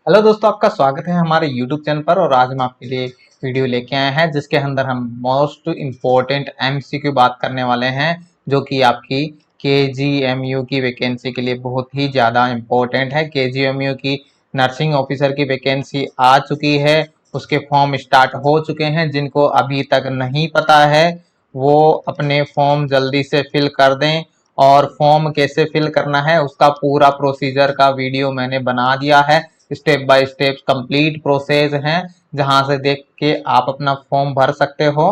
Hello दोस्तों, आपका स्वागत है हमारे YouTube चैनल पर। और आज हम आपके लिए वीडियो लेके आए हैं जिसके अंदर हम मोस्ट इम्पोर्टेंट MCQ बात करने वाले हैं, जो कि आपकी KGMU की वैकेंसी के लिए बहुत ही ज़्यादा इम्पोर्टेंट है। KGMU की नर्सिंग ऑफिसर की वैकेंसी आ चुकी है, उसके फॉर्म स्टार्ट हो चुके हैं। जिनको अभी तक नहीं पता है वो अपने फॉर्म जल्दी से फिल कर दें। और फॉर्म कैसे फिल करना है उसका पूरा प्रोसीजर का वीडियो मैंने बना दिया है। Step by step complete process है, जहां से देख के आप अपना फॉर्म भर सकते हो।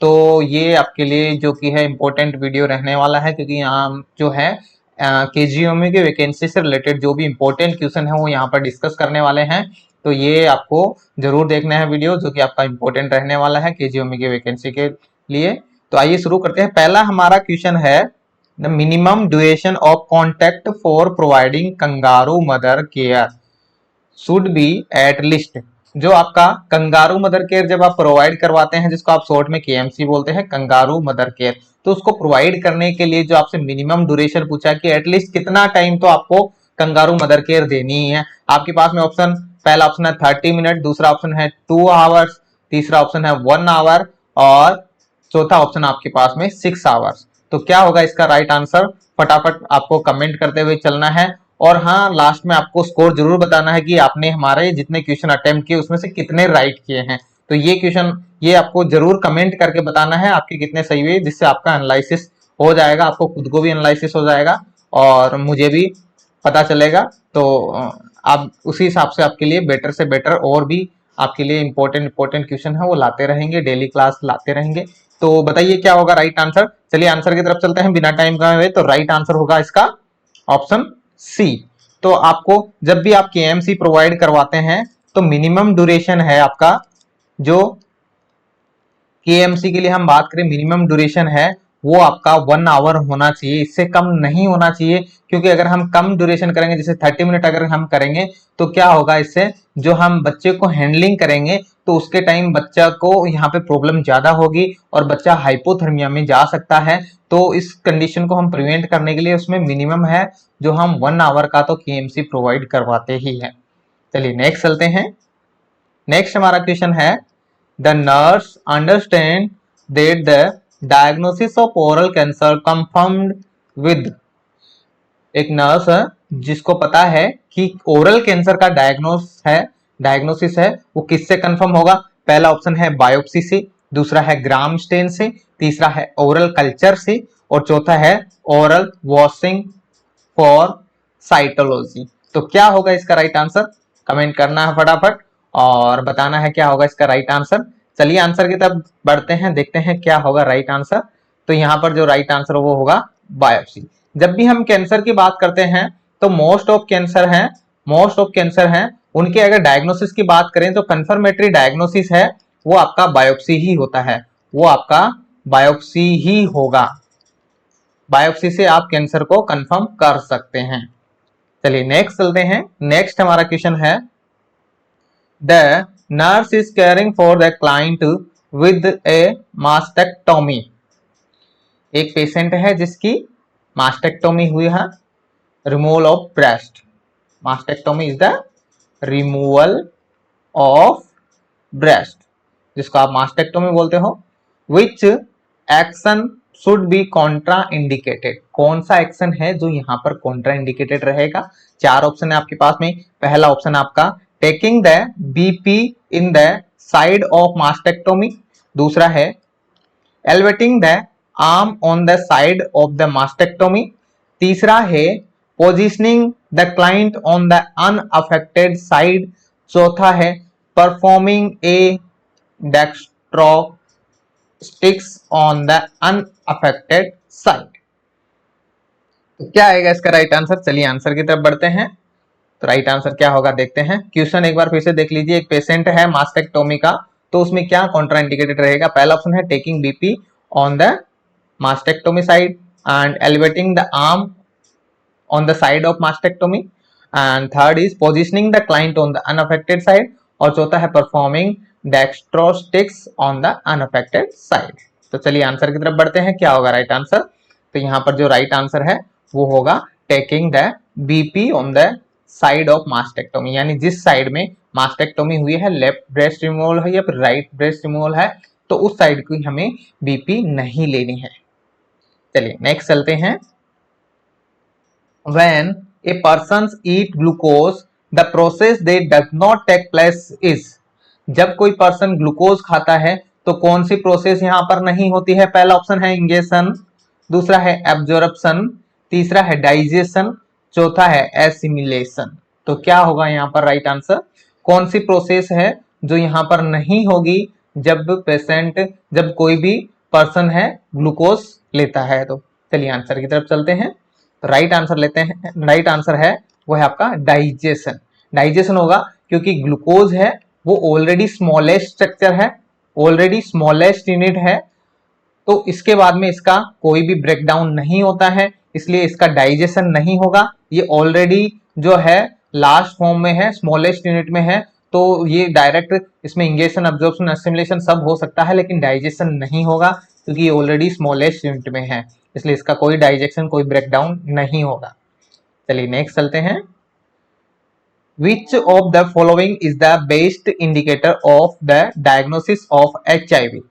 तो ये आपके लिए जो कि है इम्पोर्टेंट वीडियो रहने वाला है, क्योंकि यहाँ जो है KGMU की वैकेंसी से रिलेटेड जो भी इम्पोर्टेंट क्वेश्चन है वो यहाँ पर डिस्कस करने वाले हैं। तो ये आपको जरूर देखना है वीडियो, जो कि आपका इम्पोर्टेंट रहने वाला है KGMU की वैकेंसी के लिए। तो आइए शुरू करते हैं। पहला हमारा क्वेश्चन है, the minimum duration of contact for providing kangaroo mother care should be at least. जो आपका कंगारू मदर केयर जब आप प्रोवाइड करवाते हैं, जिसको आप शॉर्ट में KMC बोलते हैं, कंगारू मदर केयर, तो उसको प्रोवाइड करने के लिए जो आपसे मिनिमम ड्यूरेशन पूछा कि एटलीस्ट कितना टाइम तो आपको कंगारू मदर केयर देनी ही है। आपके पास में ऑप्शन, पहला ऑप्शन है 30 मिनट, दूसरा ऑप्शन है 2 आवर्स, तीसरा ऑप्शन है 1 आवर और चौथा ऑप्शन आपके पास में 6 आवर्स। तो क्या होगा इसका राइट आंसर? फटाफट आपको कमेंट करते हुए चलना है। और हाँ, लास्ट में आपको स्कोर जरूर बताना है कि आपने हमारे जितने क्वेश्चन अटेम्प्ट किए उसमें से कितने राइट किए हैं। तो ये क्वेश्चन ये आपको जरूर कमेंट करके बताना है आपके कितने सही हुए, जिससे आपका एनालिसिस हो जाएगा, आपको खुद को भी एनालिसिस हो जाएगा और मुझे भी पता चलेगा। तो आप उसी हिसाब से आपके लिए बेटर से बेटर और भी आपके लिए इंपॉर्टेंट क्वेश्चन है वो लाते रहेंगे, डेली क्लास लाते रहेंगे। तो बताइए क्या होगा राइट आंसर। चलिए आंसर की तरफ चलते हैं बिना टाइम गए। तो राइट आंसर होगा इसका ऑप्शन सी। तो आपको जब भी आप KMC प्रोवाइड करवाते हैं तो मिनिमम ड्यूरेशन है आपका, जो KMC के लिए हम बात करें मिनिमम ड्यूरेशन है वो आपका 1 आवर होना चाहिए, इससे कम नहीं होना चाहिए। क्योंकि अगर हम कम ड्यूरेशन करेंगे, जैसे 30 मिनट अगर हम करेंगे, तो क्या होगा इससे, जो हम बच्चे को हैंडलिंग करेंगे तो उसके टाइम बच्चा को यहाँ पे प्रॉब्लम ज्यादा होगी और बच्चा हाइपोथर्मिया में जा सकता है। तो इस कंडीशन को हम प्रिवेंट करने के लिए उसमें मिनिमम है जो हम 1 आवर का तो KMC प्रोवाइड करवाते ही है। चलिए नेक्स्ट चलते हैं। नेक्स्ट हमारा क्वेश्चन है, the nurse understand that the diagnosis of oral cancer confirmed with. एक नर्स है जिसको पता है कि ओरल कैंसर का डायग्नोसिस है वो किससे कंफर्म होगा। पहला ऑप्शन है बायोप्सी से, दूसरा है ग्राम स्टेन से, तीसरा है ओरल कल्चर से और चौथा है ओरल वॉशिंग फॉर साइटोलॉजी। तो क्या होगा इसका राइट आंसर? कमेंट करना है फटाफट और बताना है क्या होगा इसका राइट आंसर। चलिए आंसर की तरफ बढ़ते हैं, देखते हैं क्या होगा राइट आंसर। तो यहाँ पर जो राइट आंसर वो होगा बायोप्सी। जब भी हम कैंसर की बात करते हैं तो मोस्ट ऑफ कैंसर हैं उनके अगर डायग्नोसिस की बात करें तो कंफर्मेटरी डायग्नोसिस है वो आपका बायोप्सी ही होता है, वो आपका बायोप्सी ही होगा। बायोप्सी से आप कैंसर को कंफर्म कर सकते हैं। चलिए नेक्स्ट चलते हैं। नेक्स्ट हमारा क्वेश्चन है, the nurse is caring for the client with A mastectomy. एक पेशेंट है जिसकी मास्टेक्टोमी हुई है, removal of breast. Mastectomy is the removal of breast, जिसको आप मास्टेक्टोमी बोलते हो। विच action should be Contra indicated. कौन सा एक्शन है जो यहाँ पर कॉन्ट्रा इंडिकेटेड रहेगा? चार ऑप्शन है आपके पास में। पहला ऑप्शन आपका taking the BP in the side of mastectomy, दूसरा है elevating the arm on the side of the mastectomy, तीसरा है positioning the client on the unaffected side, चौथा है performing a dextrostix on the unaffected side. तो क्या आएगा इसका राइट आंसर? चलिए आंसर की तरफ बढ़ते हैं। तो राइट आंसर क्या होगा देखते हैं। क्वेश्चन एक बार फिर से देख लीजिए। एक पेशेंट है मास्टेक्टोमी का, तो उसमें क्या कॉन्ट्रा इंडिकेटेड रहेगा? पहला ऑप्शन है taking BP on the mastectomy side and elevating the arm on the side of mastectomy, and third is positioning the client on the unaffected side और चौथा है performing dextrosticks on the unaffected side। तो चलिए answer की तरफ बढ़ते हैं, क्या होगा राइट आंसर। तो यहाँ पर जो राइट आंसर है वो होगा taking the BP on the side of mastectomy, यानी जिस साइड में मास्टेक्टोमी हुई है, लेफ्ट ब्रेस्ट रिमूवल है या फिर राइट ब्रेस्ट रिमूवल है, तो उस साइड की हमें बीपी नहीं लेनी है। चलिए नेक्स्ट चलते हैं। When a person eat glucose, the process that does not take place is, जब कोई पर्सन ग्लूकोज खाता है तो कौन सी प्रोसेस यहाँ पर नहीं होती है? पहला ऑप्शन है इंगेशन, दूसरा है एब्जॉर्प्शन, तीसरा है डाइजेशन, चौथा है एसिमिलेशन। तो क्या होगा यहाँ पर राइट आंसर? कौन सी प्रोसेस है जो यहाँ पर नहीं होगी जब कोई भी पर्सन है ग्लूकोज लेता है? तो चलिए आंसर की तरफ चलते हैं। तो राइट आंसर लेते हैं, राइट आंसर है वो है आपका डाइजेशन। डाइजेशन होगा क्योंकि ग्लूकोज है वो ऑलरेडी स्मॉलेस्ट स्ट्रक्चर है, ऑलरेडी स्मॉलेस्ट यूनिट है, तो इसके बाद में इसका कोई भी ब्रेकडाउन नहीं होता है, इसलिए इसका डाइजेशन नहीं होगा। ये ऑलरेडी जो है लास्ट फॉर्म में है, स्मॉलेस्ट यूनिट में है, तो ये डायरेक्ट इसमें इंगेशन, अब्जॉर्प्शन, असिमिलेशन सब हो सकता है, लेकिन डाइजेशन नहीं होगा क्योंकि ये ऑलरेडी स्मॉलेस्ट यूनिट में है, इसलिए इसका कोई डाइजेशन, कोई ब्रेकडाउन नहीं होगा। चलिए नेक्स्ट चलते हैं। Which of the following is the best indicator of the diagnosis of HIV?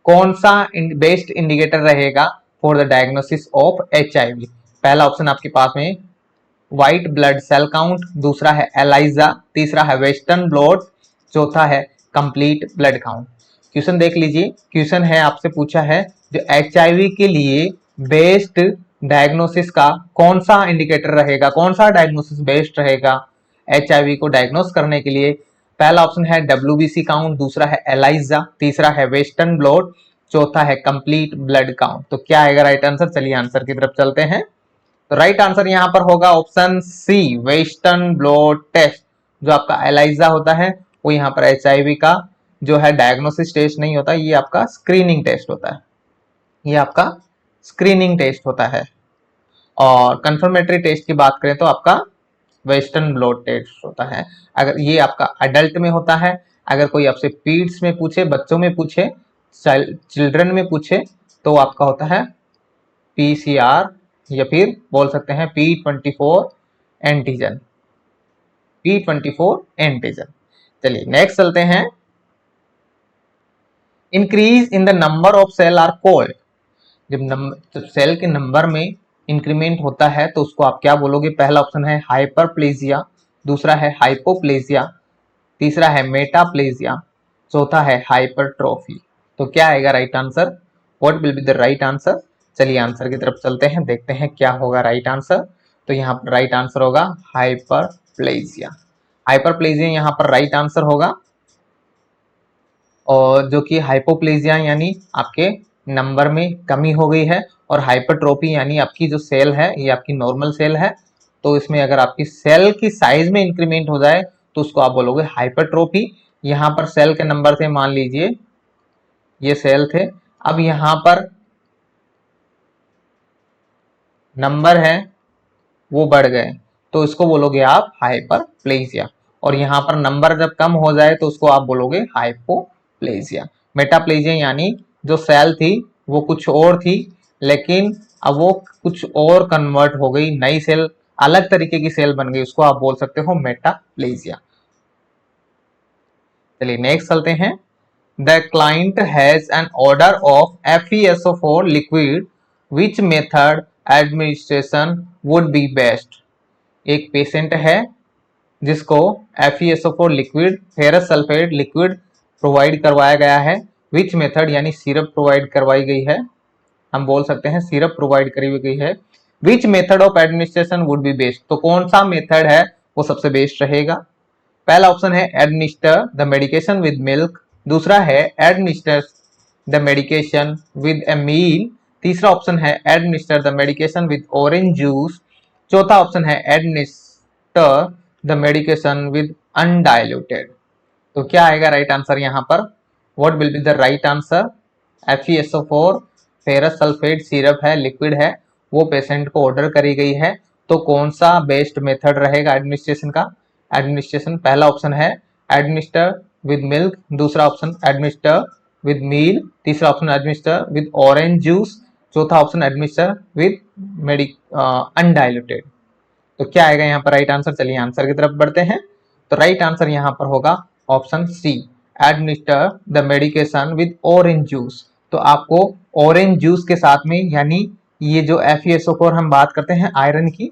कौन सा बेस्ट इंडिकेटर रहेगा for the diagnosis of HIV? पहला ऑप्शन आपके पास में व्हाइट ब्लड सेल काउंट, दूसरा है एलाइजा, तीसरा है वेस्टर्न ब्लॉट, चौथा है कंप्लीट ब्लड काउंट। क्वेश्चन देख लीजिए, क्वेश्चन है आपसे पूछा है जो HIV के लिए बेस्ट डायग्नोसिस का कौन सा इंडिकेटर रहेगा, कौन सा डायग्नोसिस बेस्ट रहेगा HIV को डायग्नोस करने के लिए? पहला ऑप्शन है WBC काउंट, दूसरा है एलाइजा, तीसरा है वेस्टर्न ब्लॉट, चौथा है कंप्लीट ब्लड काउंट। तो क्या आएगा राइट आंसर? चलिए आंसर की तरफ चलते हैं। तो राइट आंसर यहाँ पर होगा option C, western blot test. जो आपका एलाइजा होता है वो यहाँ पर HIV का जो है डायग्नोसिस टेस्ट नहीं होता, ये आपका स्क्रीनिंग टेस्ट होता है, ये आपका स्क्रीनिंग टेस्ट होता है। और कंफर्मेटरी टेस्ट की बात करें तो आपका वेस्टर्न ब्लॉट टेस्ट होता है। अगर ये आपका अडल्ट में होता है, अगर कोई आपसे पीड्स में पूछे, बच्चों में पूछे, चिल्ड्रन में पूछे, तो आपका होता है PCR या फिर बोल सकते हैं P24 एंटीजन, P24 एंटीजन। चलिए नेक्स्ट चलते हैं। Increase in the number of cell are called, जब सेल के नंबर में इंक्रीमेंट होता है तो उसको आप क्या बोलोगे? पहला ऑप्शन है हाइपरप्लेजिया, दूसरा है हाइपोप्लेजिया, तीसरा है मेटाप्लेजिया, चौथा है हाइपरट्रोफी। तो क्या आएगा right answer? What will be the right answer? चलिए आंसर की तरफ चलते हैं, देखते हैं क्या होगा राइट आंसर। तो यहाँ पर राइट आंसर होगा हाइपरप्लेजिया। हाइपरप्लेजिया यहाँ पर राइट आंसर होगा, और जो कि हाइपोप्लेजिया यानी आपके नंबर में कमी हो गई है, और हाइपरट्रोफी यानी आपकी जो सेल है ये आपकी नॉर्मल सेल है, तो इसमें अगर आपकी सेल की साइज में इंक्रीमेंट हो जाए तो उसको आप बोलोगे हाइपरट्रोफी। यहाँ पर सेल के नंबर थे, मान लीजिए ये सेल थे, अब यहाँ पर नंबर है वो बढ़ गए तो इसको बोलोगे आप हाइपरप्लेजिया, और यहाँ पर नंबर जब कम हो जाए तो उसको आप बोलोगे हाइपोप्लेजिया। मेटाप्लेजिया यानी जो सेल थी वो कुछ और थी, लेकिन अब वो कुछ और कन्वर्ट हो गई, नई सेल, अलग तरीके की सेल बन गई, उसको आप बोल सकते हो मेटाप्लेजिया। चलिए नेक्स्ट चलते हैं। The client has an order of FeSO4 liquid, which method administration would be best? एक पेशेंट है जिसको FeSO4 liquid, ferrous sulphate liquid provide करवाया गया है, विच मेथड यानी सिरप प्रोवाइड करवाई गई है, हम बोल सकते हैं सिरप प्रोवाइड करी गई है। Which method of administration would be best? तो कौन सा मेथड है वो सबसे बेस्ट रहेगा? पहला ऑप्शन है administer the medication with milk, दूसरा है एडमिनिस्टर द मेडिकेशन विद ए मील, तीसरा ऑप्शन है administer the medication with orange juice, चौथा ऑप्शन है administer the medication with undiluted. तो क्या आएगा राइट आंसर यहाँ पर? What will be the right answer? FeSO4 ferrous sulphate syrup है, लिक्विड है, वो पेशेंट को ऑर्डर करी गई है, तो कौन सा बेस्ट मेथड रहेगा एडमिनिस्ट्रेशन का? एडमिनिस्ट्रेशन पहला ऑप्शन है एडमिनिस्टर विद मिल्क, दूसरा ऑप्शन एडमिनिस्टर विद मील, तीसरा option administer with orange juice, चौथा ऑप्शन एडमिनिस्टर विद अनडाइल्यूटेड। तो क्या आएगा यहाँ पर राइट आंसर? चलिए आंसर की तरफ बढ़ते हैं। तो राइट आंसर यहाँ पर होगा option C, administer the medication with orange juice. तो आपको ऑरेंज जूस के साथ में, यानी ये जो FeSO4 हम बात करते हैं आयरन की,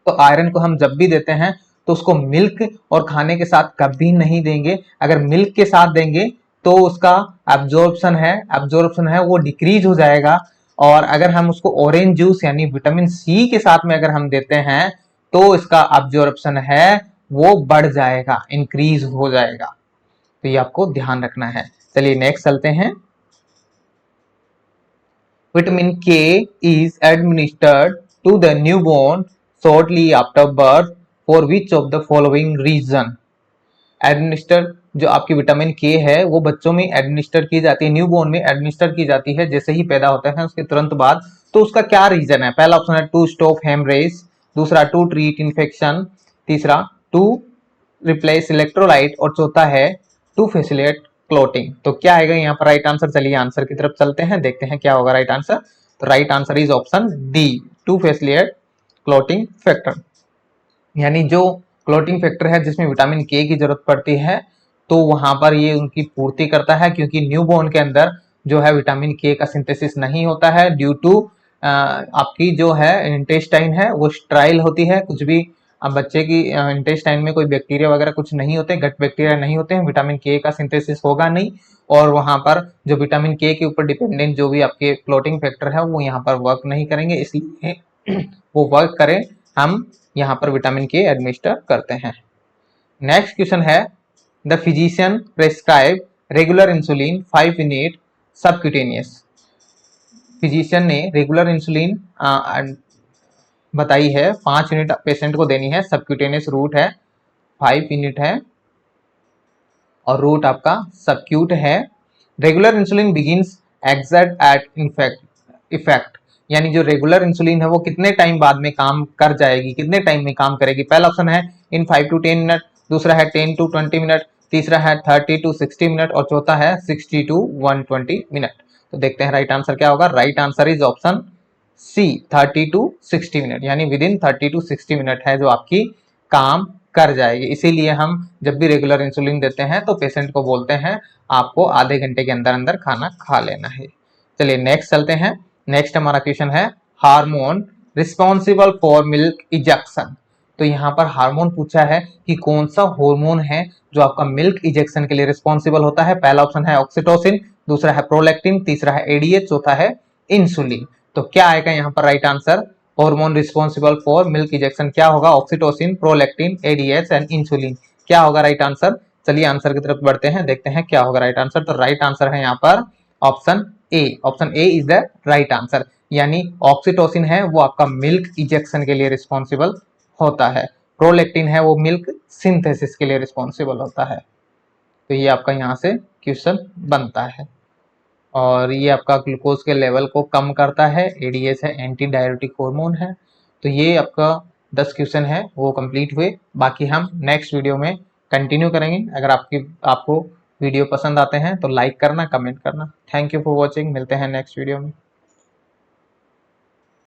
तो आयरन को हम जब भी देते हैं तो उसको मिल्क और खाने के साथ कभी नहीं देंगे। अगर मिल्क के साथ देंगे तो उसका एब्जॉर्प्शन है वो डिक्रीज हो जाएगा। और अगर हम उसको ऑरेंज जूस यानी विटामिन सी के साथ में अगर हम देते हैं तो इसका एब्जॉर्प्शन है वो बढ़ जाएगा, इंक्रीज हो जाएगा। तो ये आपको ध्यान रखना है। चलिए नेक्स्ट चलते हैं। Vitamin K is administered to the newborn shortly after birth for which of the following reason? Administer जो आपकी विटामिन के है वो बच्चों में एडमिनिस्टर की जाती है, न्यूबॉर्न में एडमिनिस्टर की जाती है जैसे ही पैदा होता है उसके तुरंत बाद। तो उसका क्या रीजन है? पहला ऑप्शन है टू स्टॉप हेमरेज, दूसरा टू ट्रीट इन्फेक्शन, तीसरा टू रिप्लेस इलेक्ट्रोलाइट और चौथा है टू फैसिलिटेट क्लोटिंग। तो क्या आएगा यहाँ पर राइट आंसर? चलिए आंसर की तरफ चलते हैं, देखते हैं क्या होगा राइट आंसर। तो right answer is option D, to facilitate clotting factor. यानी जो क्लोटिंग फैक्टर है जिसमें विटामिन के की जरूरत पड़ती है तो वहां पर ये उनकी पूर्ति करता है, क्योंकि न्यूबॉर्न के अंदर जो है विटामिन के का सिंथेसिस नहीं होता है ड्यू टू आपकी जो है इंटेस्टाइन है वो स्ट्राइल होती है। कुछ भी अब बच्चे की इंटेस्टाइन में कोई बैक्टीरिया वगैरह कुछ नहीं होते, गट बैक्टीरिया नहीं होते हैं, विटामिन के का सिंथेसिस होगा नहीं। और वहां पर जो विटामिन के ऊपर डिपेंडेंट जो भी आपके क्लोटिंग फैक्टर है वो यहाँ पर वर्क नहीं करेंगे, इसलिए वो वर्क करें हम यहाँ पर विटामिन के एडमिनिस्टर करते हैं। नेक्स्ट क्वेश्चन है, the physician prescribe regular insulin 5 unit subcutaneous. Physician ने रेगुलर इंसुलिन बताई है 5 यूनिट पेशेंट को देनी है, सबक्यूटेनियस रूट है 5 यूनिट है और रूट आपका सबक्यूट है। Regular insulin begins exert at effect, यानी जो रेगुलर इंसुलिन है वो कितने टाइम बाद में काम कर जाएगी, कितने टाइम में काम करेगी? पहला ऑप्शन है इन 5 to 10 मिनट, दूसरा है 10 to 20 मिनट, तीसरा है 30 to 60 मिनट और चौथा है 60 to 120 मिनट। तो देखते हैं राइट आंसर क्या होगा। Right answer is option C, 30 to 60 minute, यानी विद इन 30 to 60 मिनट है जो आपकी काम कर जाएगी। इसीलिए हम जब भी रेगुलर इंसुलिन देते हैं तो पेशेंट को बोलते हैं आपको आधे घंटे के अंदर अंदर खाना खा लेना है। चलिए नेक्स्ट चलते हैं। नेक्स्ट हमारा क्वेश्चन है, hormone responsible for milk ejection. तो यहाँ पर हार्मोन पूछा है कि कौन सा हार्मोन है जो आपका मिल्क इजेक्शन के लिए रिस्पॉन्सिबल होता है। पहला ऑप्शन है ऑक्सीटोसिन, दूसरा है प्रोलैक्टिन, तीसरा है एडीएच, चौथा है इंसुलिन। तो क्या आएगा यहाँ पर right answer? Hormone responsible for milk ejection क्या होगा? Oxytocin, prolactin, ADH and insulin. क्या होगा राइट आंसर? चलिए आंसर की तरफ बढ़ते हैं, देखते हैं क्या होगा राइट आंसर। तो राइट आंसर है यहाँ पर option A. Option A is the right answer, यानी ऑक्सीटोसिन है वो आपका मिल्क इजेक्शन के लिए रिस्पॉन्सिबल होता है, प्रोलैक्टिन है वो मिल्क सिंथेसिस के लिए रिस्पॉन्सिबल होता है। तो ये आपका यहाँ से क्वेश्चन बनता है। और ये आपका ग्लूकोज के लेवल को कम करता है, एडीएच है एंटी डायरेटिक हार्मोन है। तो ये आपका 10 क्वेश्चन है वो कंप्लीट हुए, बाकी हम नेक्स्ट वीडियो में कंटिन्यू करेंगे। अगर आपको वीडियो पसंद आते हैं तो लाइक करना, कमेंट करना। थैंक यू फॉर वॉचिंग, मिलते हैं नेक्स्ट वीडियो में।